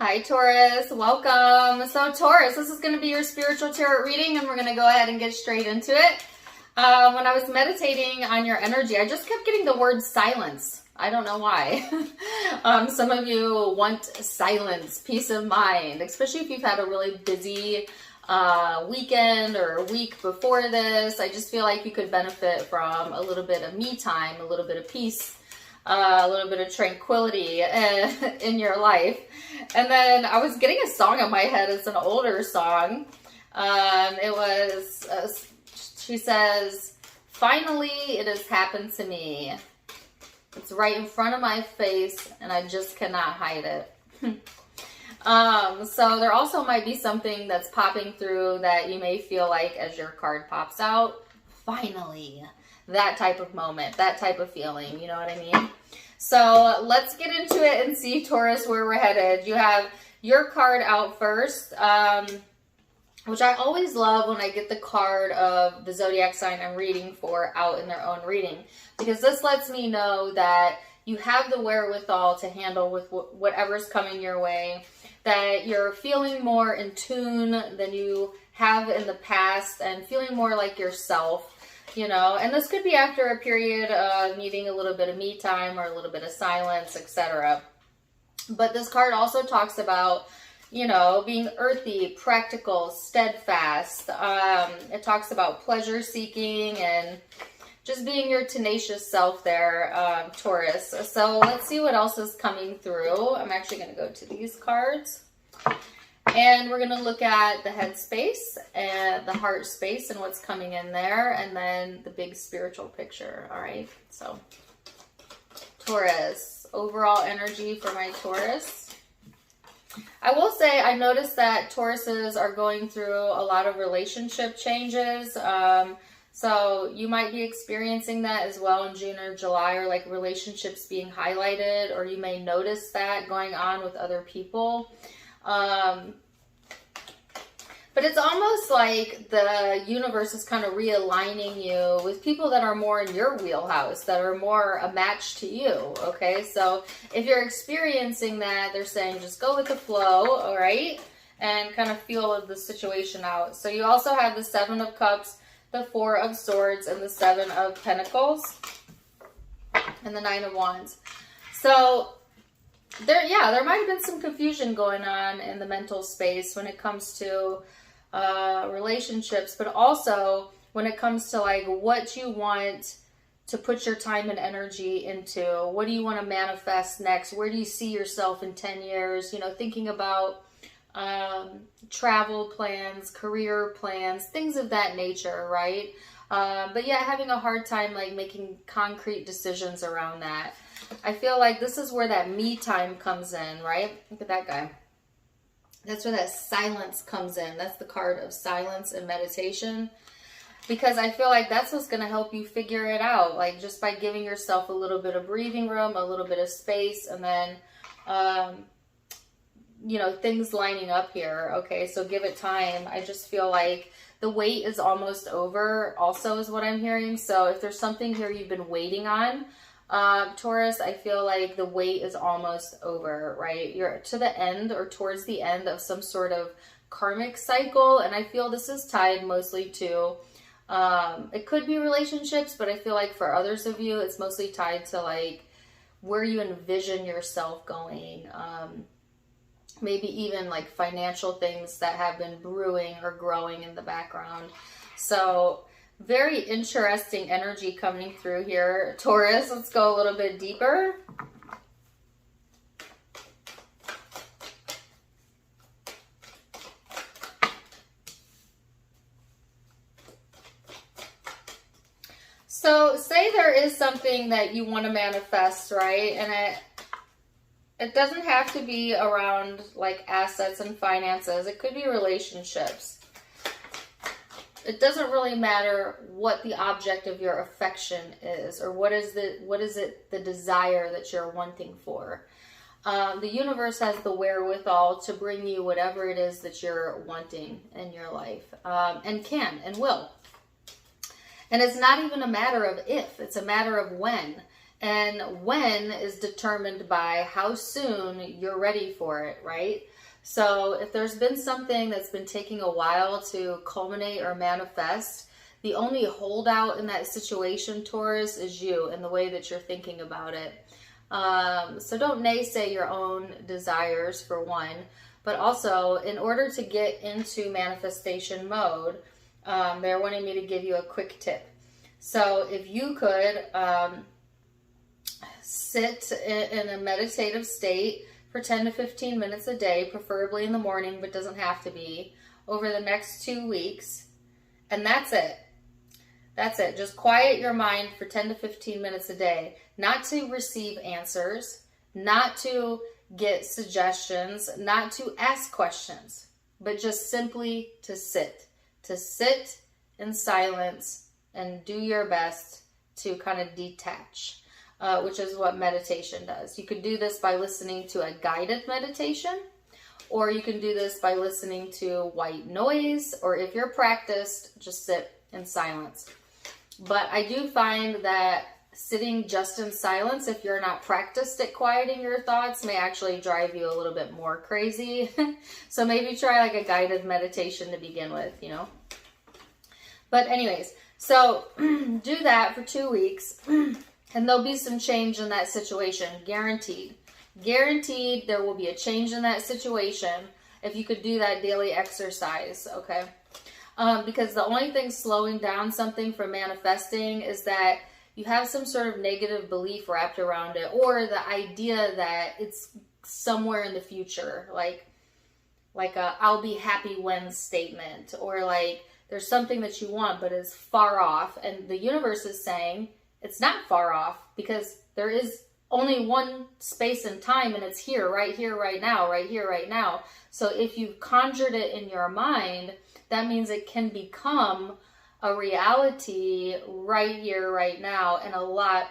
Hi Taurus, welcome. So Taurus, this is going to be your spiritual tarot reading and we're going to go ahead and get straight into it. When I was meditating on your energy, I just kept getting the word silence. I don't know why. Some of you want silence, peace of mind, especially if you've had a really busy weekend or week before this. I just feel like you could benefit from a little bit of me time, a little bit of peace, a little bit of tranquility in your life. And then I was getting a song in my head. It's an older song. It was, she says, "Finally, it has happened to me. It's right in front of my face and I just cannot hide it." So there also might be something that's popping through that you may feel like as your card pops out. Finally. That type of moment, that type of feeling, you know what I mean? So let's get into it and see, Taurus, where we're headed. You have your card out first, which I always love when I get the card of the zodiac sign I'm reading for out in their own reading, because this lets me know that you have the wherewithal to handle with whatever's coming your way, that you're feeling more in tune than you have in the past and feeling more like yourself. You know, and this could be after a period of needing a little bit of me time or a little bit of silence, etc. But this card also talks about, you know, being earthy, practical, steadfast. It talks about pleasure seeking and just being your tenacious self there, Taurus. So let's see what else is coming through. I'm actually going to go to these cards. And we're going to look at the head space and the heart space and what's coming in there, and then the big spiritual picture. All right. So Taurus, overall energy for my Taurus. I will say I noticed that Tauruses are going through a lot of relationship changes. So you might be experiencing that as well in June or July, or like relationships being highlighted, or you may notice that going on with other people. But it's almost like the universe is kind of realigning you with people that are more in your wheelhouse, that are more a match to you, okay? So if you're experiencing that, they're saying just go with the flow, all right? And kind of feel the situation out. So you also have the Seven of Cups, the Four of Swords, and the Seven of Pentacles, and the Nine of Wands. So there might have been some confusion going on in the mental space when it comes to relationships, but also when it comes to like what you want to put your time and energy into. What do you want to manifest next? Where do you see yourself in 10 years? You know, thinking about travel plans, career plans, things of that nature, right? But yeah, having a hard time like making concrete decisions around that. I feel like this is where that me time comes in, right? Look at that guy. That's where that silence comes in. That's the card of silence and meditation. Because I feel like that's what's going to help you figure it out. Like just by giving yourself a little bit of breathing room, a little bit of space, and then, you know, things lining up here. Okay, so give it time. I just feel like the wait is almost over also is what I'm hearing. So if there's something here you've been waiting on, Taurus, I feel like the wait is almost over, right? You're to the end or towards the end of some sort of karmic cycle. And I feel this is tied mostly to, it could be relationships, but I feel like for others of you, it's mostly tied to like where you envision yourself going. Maybe even like financial things that have been brewing or growing in the background. So very interesting energy coming through here, Taurus. Let's go a little bit deeper. So say there is something that you want to manifest, right? And it doesn't have to be around like assets and finances. It could be relationships. It doesn't really matter what the object of your affection is, or what is the desire that you're wanting for. The universe has the wherewithal to bring you whatever it is that you're wanting in your life, and can and will. And it's not even a matter of if, it's a matter of when. And when is determined by how soon you're ready for it, right? So if there's been something that's been taking a while to culminate or manifest, the only holdout in that situation, Taurus, is you and the way that you're thinking about it. So don't naysay your own desires, for one, but also in order to get into manifestation mode, they're wanting me to give you a quick tip. So if you could sit in a meditative state for 10 to 15 minutes a day, preferably in the morning, but doesn't have to be, over the next 2 weeks, and that's it. That's it. Just quiet your mind for 10 to 15 minutes a day, not to receive answers, not to get suggestions, not to ask questions, but just simply to sit in silence and do your best to kind of detach, which is what meditation does. You could do this by listening to a guided meditation, or you can do this by listening to white noise, or if you're practiced, just sit in silence. But I do find that sitting just in silence, if you're not practiced at quieting your thoughts, may actually drive you a little bit more crazy. So maybe try like a guided meditation to begin with, you know. But anyways, so do that for 2 weeks, and there'll be some change in that situation, guaranteed. Guaranteed there will be a change in that situation if you could do that daily exercise, okay? Because the only thing slowing down something from manifesting is that you have some sort of negative belief wrapped around it, or the idea that it's somewhere in the future, like a "I'll be happy when" statement, or like there's something that you want but is far off, and the universe is saying it's not far off because there is only one space and time, and it's here, right now, right here, right now. So if you've conjured it in your mind, that means it can become a reality right here, right now, and a lot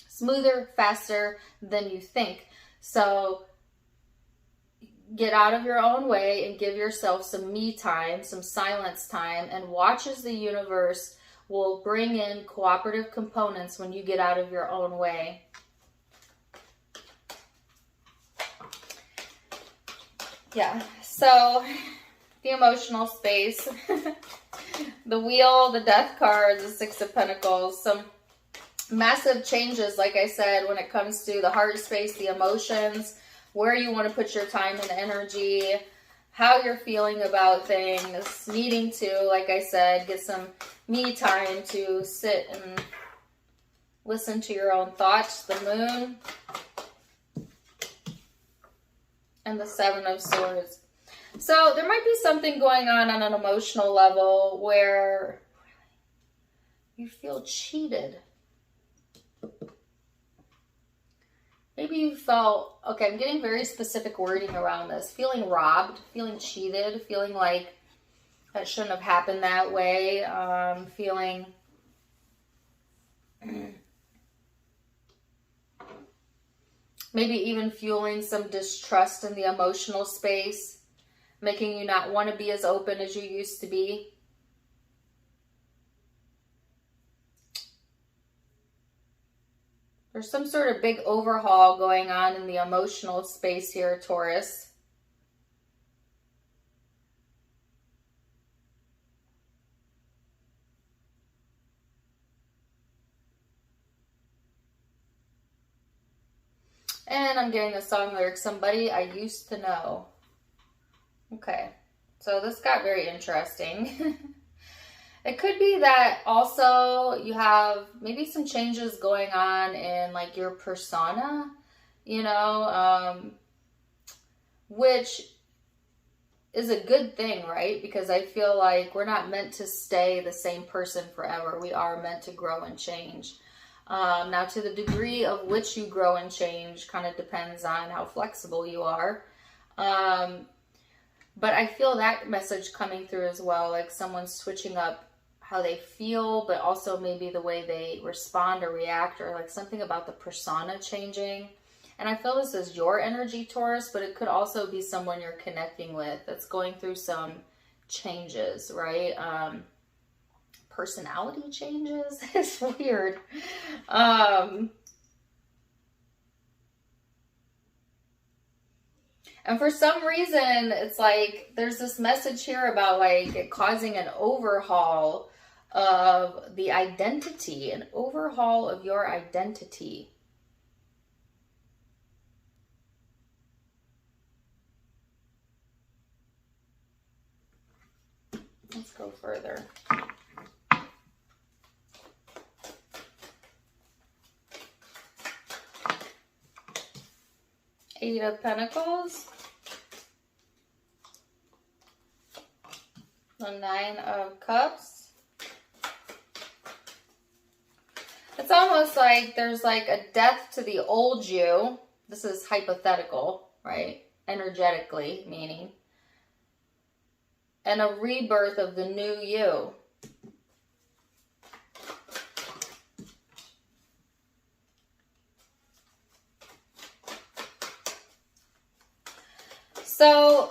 smoother, faster than you think. So get out of your own way and give yourself some me time, some silence time, and watch as the universe will bring in cooperative components when you get out of your own way. Yeah, so the emotional space, the wheel, the death card, the Six of Pentacles, some massive changes, like I said, when it comes to the heart space, the emotions, where you want to put your time and energy, how you're feeling about things, needing to, like I said, get some me time to sit and listen to your own thoughts, the moon, and the Seven of Swords. So there might be something going on an emotional level where you feel cheated. Maybe you felt, okay, I'm getting very specific wording around this, feeling robbed, feeling cheated, feeling like that shouldn't have happened that way, feeling maybe even fueling some distrust in the emotional space, making you not want to be as open as you used to be. There's some sort of big overhaul going on in the emotional space here, Taurus. And I'm getting the song lyric, "Somebody I Used to Know." Okay, so this got very interesting. It could be that also you have maybe some changes going on in like your persona, you know, which is a good thing, right? Because I feel like we're not meant to stay the same person forever. We are meant to grow and change. Now, to the degree of which you grow and change kind of depends on how flexible you are. But I feel that message coming through as well, like someone's switching up how they feel, but also maybe the way they respond or react, or like something about the persona changing. And I feel this is your energy, Taurus, but it could also be someone you're connecting with that's going through some changes, right? Personality changes. It's weird. And for some reason, it's like there's this message here about like it causing an overhaul of the identity, an overhaul of your identity. Let's go further. Eight of Pentacles. The Nine of Cups. It's almost like there's like a death to the old you. This is hypothetical, right? Energetically, meaning. And a rebirth of the new you. So,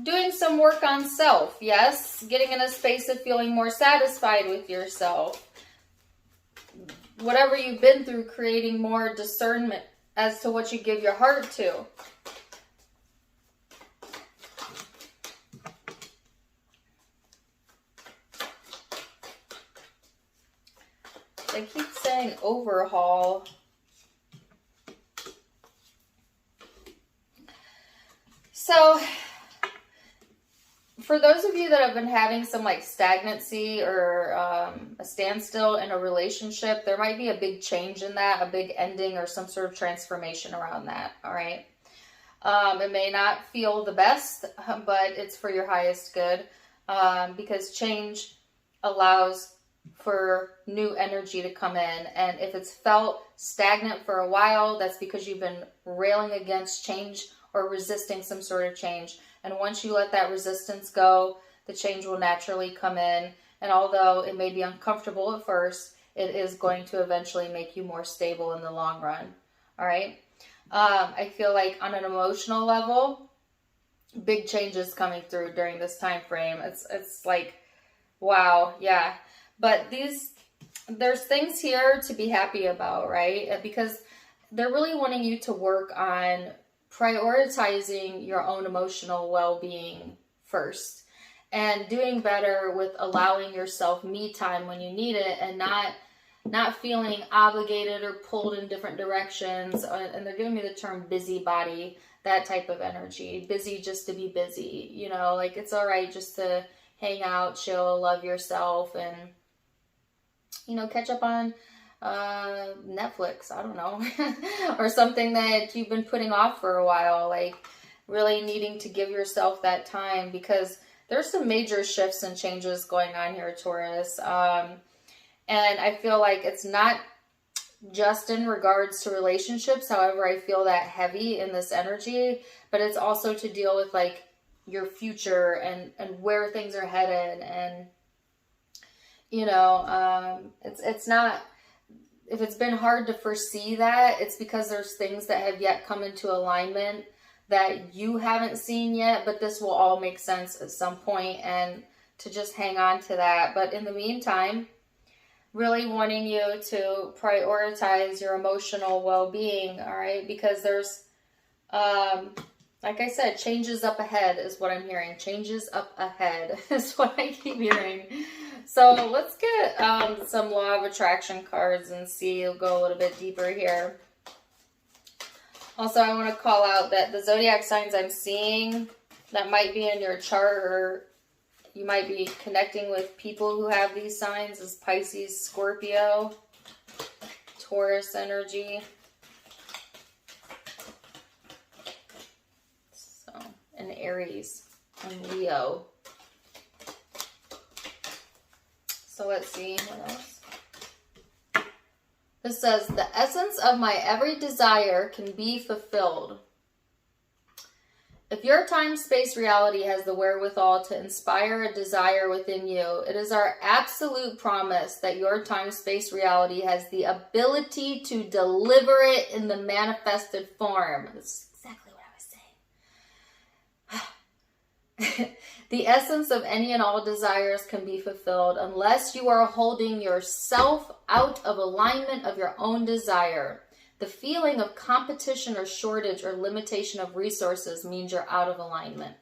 doing some work on self, yes. Getting in a space of feeling more satisfied with yourself. Whatever you've been through, creating more discernment as to what you give your heart to. I keep saying overhaul. So, for those of you that have been having some like stagnancy or a standstill in a relationship, there might be a big change in that, a big ending or some sort of transformation around that, all right? It may not feel the best, but it's for your highest good, because change allows for new energy to come in. And if it's felt stagnant for a while, that's because you've been railing against change or resisting some sort of change. And once you let that resistance go, the change will naturally come in. And although it may be uncomfortable at first, it is going to eventually make you more stable in the long run. All right. I feel like on an emotional level, big changes coming through during this time frame. It's like, wow. Yeah. But there's things here to be happy about, right? Because they're really wanting you to work on prioritizing your own emotional well-being first and doing better with allowing yourself me time when you need it and not feeling obligated or pulled in different directions. And they're giving me the term busybody, that type of energy. Busy just to be busy, you know, like it's all right just to hang out, chill, love yourself, and you know, catch up on Netflix, I don't know, or something that you've been putting off for a while, like really needing to give yourself that time, because there's some major shifts and changes going on here, Taurus. And I feel like it's not just in regards to relationships. However, I feel that heavy in this energy, but it's also to deal with like your future and where things are headed. And you know, it's not, if it's been hard to foresee that, it's because there's things that have yet come into alignment that you haven't seen yet, but this will all make sense at some point, and to just hang on to that. But in the meantime, really wanting you to prioritize your emotional well-being, all right? Because there's, like I said, changes up ahead is what I'm hearing. Changes up ahead is what I keep hearing. So let's get some Law of Attraction cards and see. We'll go a little bit deeper here. Also, I want to call out that the zodiac signs I'm seeing that might be in your chart, or you might be connecting with people who have these signs, is Pisces, Scorpio, Taurus energy. So, and Aries and Leo. So let's see what else. This says, the essence of my every desire can be fulfilled. If your time-space reality has the wherewithal to inspire a desire within you, it is our absolute promise that your time-space reality has the ability to deliver it in the manifested form. That's exactly what I was saying. The essence of any and all desires can be fulfilled unless you are holding yourself out of alignment of your own desire. The feeling of competition or shortage or limitation of resources means you're out of alignment.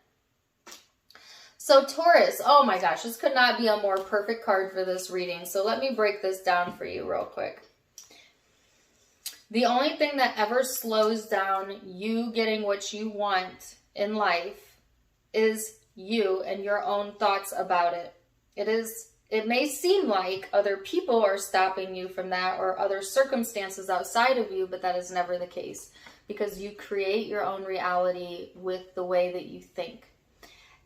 So Taurus, oh my gosh, this could not be a more perfect card for this reading. So let me break this down for you real quick. The only thing that ever slows down you getting what you want in life is you and your own thoughts about it. It may seem like other people are stopping you from that or other circumstances outside of you, but that is never the case because you create your own reality with the way that you think.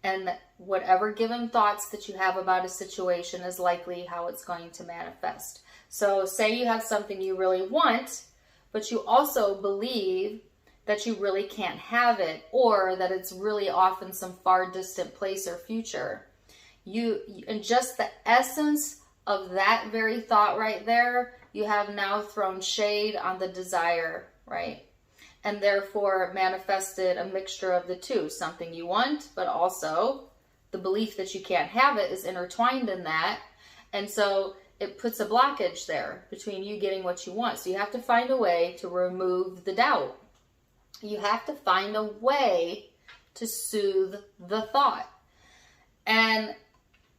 And whatever given thoughts that you have about a situation is likely how it's going to manifest. So say you have something you really want, but you also believe that you really can't have it or that it's really off in some far distant place or future. And just the essence of that very thought right there, you have now thrown shade on the desire, right? And therefore manifested a mixture of the two. Something you want, but also the belief that you can't have it is intertwined in that. And so it puts a blockage there between you getting what you want. So you have to find a way to remove the doubt. You have to find a way to soothe the thought. And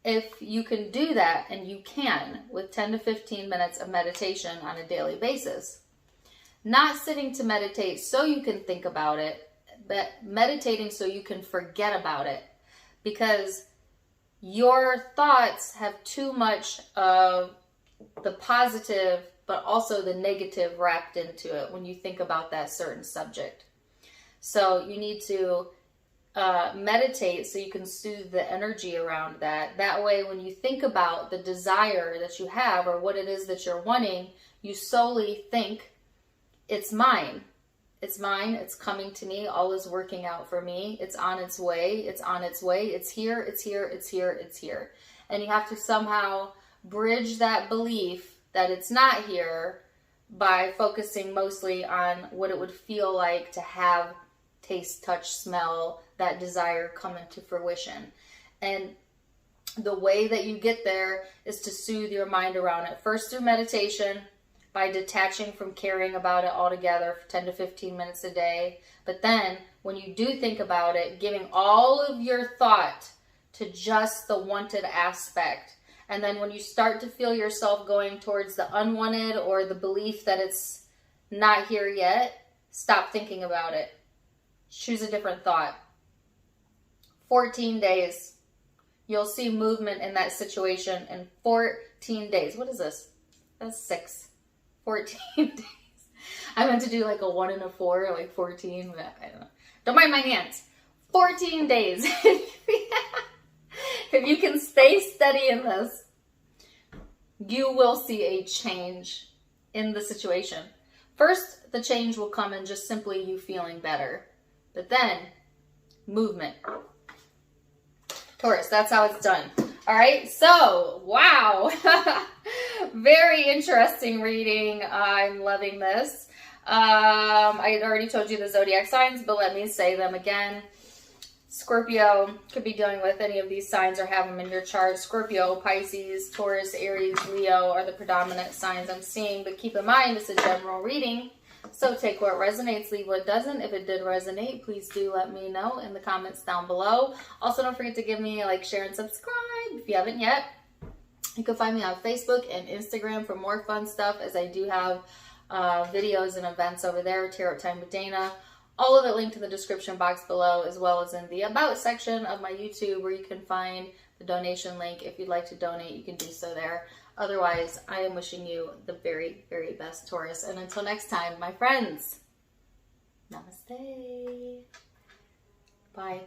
if you can do that, and you can, with 10 to 15 minutes of meditation on a daily basis, not sitting to meditate so you can think about it, but meditating so you can forget about it. Because your thoughts have too much of the positive, but also the negative wrapped into it when you think about that certain subject. So you need to meditate so you can soothe the energy around that. That way, when you think about the desire that you have or what it is that you're wanting, you solely think, it's mine. It's mine. It's coming to me. All is working out for me. It's on its way. It's on its way. It's here. It's here. It's here. It's here. And you have to somehow bridge that belief that it's not here by focusing mostly on what it would feel like to have taste, touch, smell, that desire come into fruition. And the way that you get there is to soothe your mind around it. First through meditation, by detaching from caring about it altogether for 10 to 15 minutes a day. But then when you do think about it, giving all of your thought to just the wanted aspect. And then when you start to feel yourself going towards the unwanted or the belief that it's not here yet, stop thinking about it. Choose a different thought. 14 days. You'll see movement in that situation in 14 days. What is this? That's 6. 14 days. I meant to do like a 1 and a 4, like 14, but I don't know. Don't mind my hands. 14 days. If you can stay steady in this, you will see a change in the situation. First, the change will come in just simply you feeling better. But then, movement. Taurus, that's how it's done. All right, so, wow. Very interesting reading. I'm loving this. I already told you the zodiac signs, but let me say them again. Scorpio could be dealing with any of these signs or have them in your chart. Scorpio, Pisces, Taurus, Aries, Leo are the predominant signs I'm seeing. But keep in mind, it's a general reading. So take what resonates, leave what doesn't. If it did resonate, please do let me know in the comments down below. Also, don't forget to give me a like, share, and subscribe if you haven't yet. You can find me on Facebook and Instagram for more fun stuff, as I do have videos and events over there. Tarot Time with Dana. All of it linked in the description box below, as well as in the About section of my YouTube, where you can find the donation link. If you'd like to donate, you can do so there. Otherwise, I am wishing you the very, very best, Taurus. And until next time, my friends, namaste. Bye.